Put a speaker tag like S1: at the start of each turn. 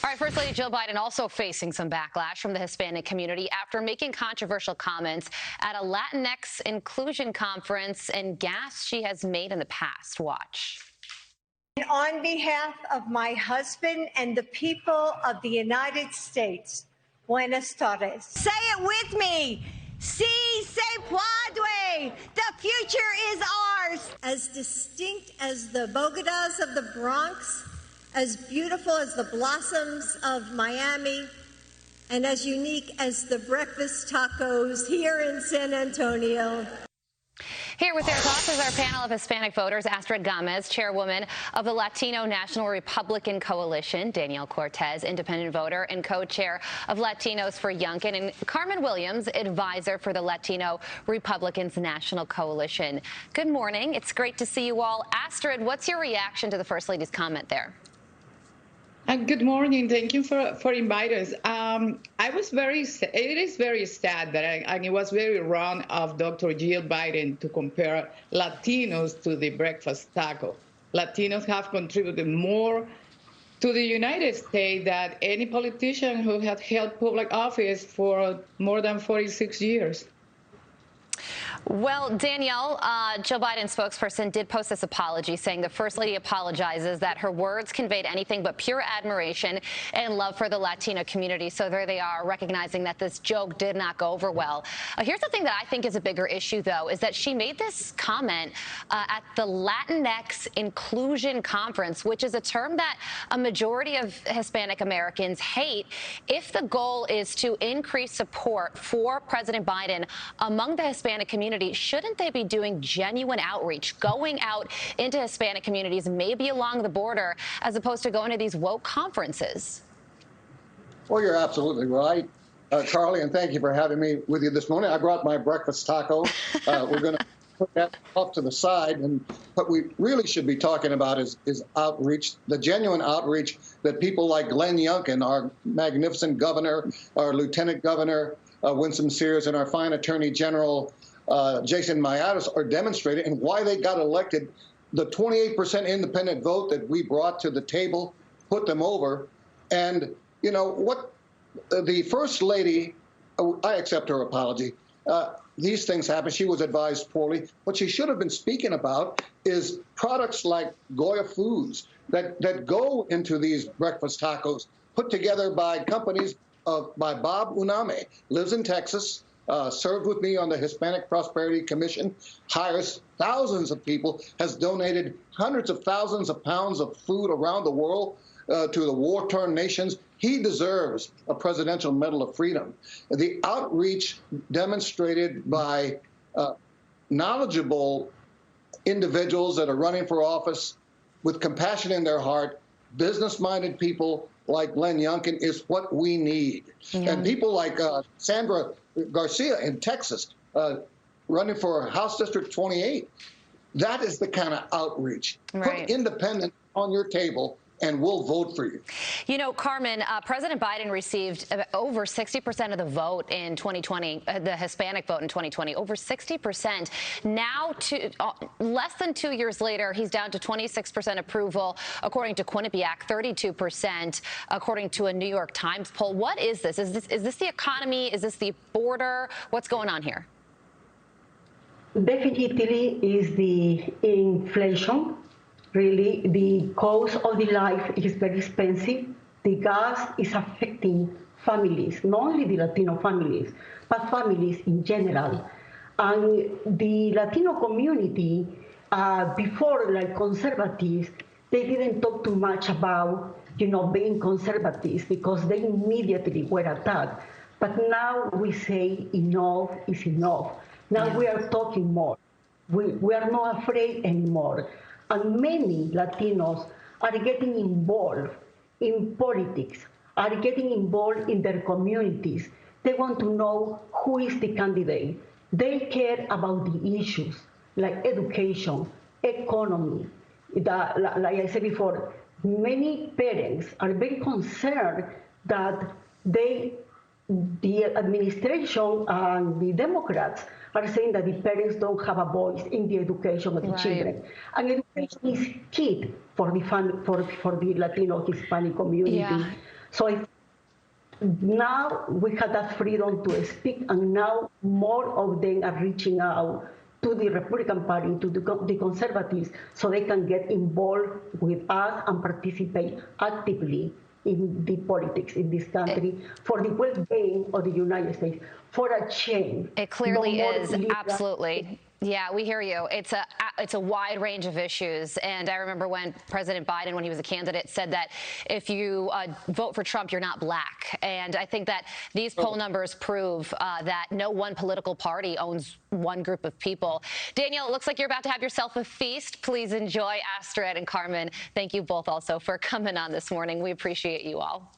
S1: All right, First Lady Jill Biden also facing some backlash from the Hispanic community after making controversial comments at a Latinx inclusion conference and gaffes she has made in the past. Watch.
S2: And on behalf of my husband and the people of the United States, Buenas tardes. Say it with me. Si se puede. The future is ours. As distinct as the Bogotas of the Bronx, as beautiful as the blossoms of Miami, and as unique as the breakfast tacos here in San Antonio.
S1: Here with their thoughts is our panel of Hispanic voters, Astrid Gamez, chairwoman of the Latino National Republican Coalition, Danielle Cortez, independent voter and co-chair of Latinos for Youngkin, and Carmen Williams, advisor for the Latino Republicans National Coalition. Good morning. It's great to see you all. Astrid, what's your reaction to the First Lady's comment there?
S3: Good morning. Thank you for inviting us. It is very sad that and it was very wrong of Dr. Jill Biden to compare Latinos to the breakfast taco. Latinos have contributed more to the United States than any politician who had held public office for more than 46 years.
S1: Well, Danielle, Joe Biden's spokesperson did post this apology saying the First Lady apologizes that her words conveyed anything but pure admiration and love for the Latino community. So there they are, recognizing that this joke did not go over well. Here's the thing that I think is a bigger issue, though, is that she made this comment at the Latinx Inclusion Conference, which is a term that a majority of Hispanic Americans hate. If the goal is to increase support for President Biden among the Hispanic community, shouldn't they be doing genuine outreach, going out into Hispanic communities, maybe along the border, as opposed to going to these woke conferences?
S4: Well, you're absolutely right, Carly, and thank you for having me with you this morning. I brought my breakfast taco. We're going to put that off to the side, and what we really should be talking about is outreach, the genuine outreach that people like Glenn Youngkin, our magnificent governor, our lieutenant governor, Winsome Sears, and our fine attorney general, Jason Mayadas, are demonstrating, and why they got elected. The 28% independent vote that we brought to the table put them over. And, you know, what the First Lady, I accept her apology. These things happen. She was advised poorly. What she should have been speaking about is products like Goya Foods that go into these breakfast tacos, put together by companies by Bob Uname, lives in Texas, served with me on the Hispanic Prosperity Commission, hires thousands of people, has donated hundreds of thousands of pounds of food around the world to the war-torn nations. He deserves a Presidential Medal of Freedom. The outreach demonstrated by knowledgeable individuals that are running for office with compassion in their heart, business-minded people like Glenn Youngkin, is what we need. Yeah. And people like Sandra Garcia in Texas, running for House District 28, that is the kind of outreach. Right. Put independent on your table, and we'll vote for you.
S1: You know, Carmen, President Biden received over 60% of the vote in 2020, the Hispanic vote in 2020, over 60%. Now, less than 2 years later, he's down to 26% approval, according to Quinnipiac, 32%, according to a New York Times poll. What is this? Is this the economy? Is this the border? What's going on here?
S5: Definitely is the inflation. Really, the cost of the life is very expensive. The gas is affecting families, not only the Latino families, but families in general. And the Latino community, before, like conservatives, they didn't talk too much about, being conservatives because they immediately were attacked. But now we say enough is enough. Now we are talking more. We are not afraid anymore. And many Latinos are getting involved in politics, are getting involved in their communities. They want to know who is the candidate. They care about the issues like education, economy. Like I said before, many parents are very concerned that the administration and the Democrats are saying that the parents don't have a voice in the education of the children. And education is key for the Latino Hispanic community. Yeah. So now we have that freedom to speak, and now more of them are reaching out to the Republican Party, to the conservatives, so they can get involved with us and participate actively in the politics in this country for the well-being of the United States, for a change.
S1: It clearly is,
S5: liberal.
S1: absolutely. Yeah, we hear you. It's a wide range of issues. And I remember when President Biden, when he was a candidate, said that if you vote for Trump, you're not black. And I think that these poll numbers prove that no one political party owns one group of people. Danielle, it looks like you're about to have yourself a feast. Please enjoy. Astrid and Carmen, thank you both also for coming on this morning. We appreciate you all.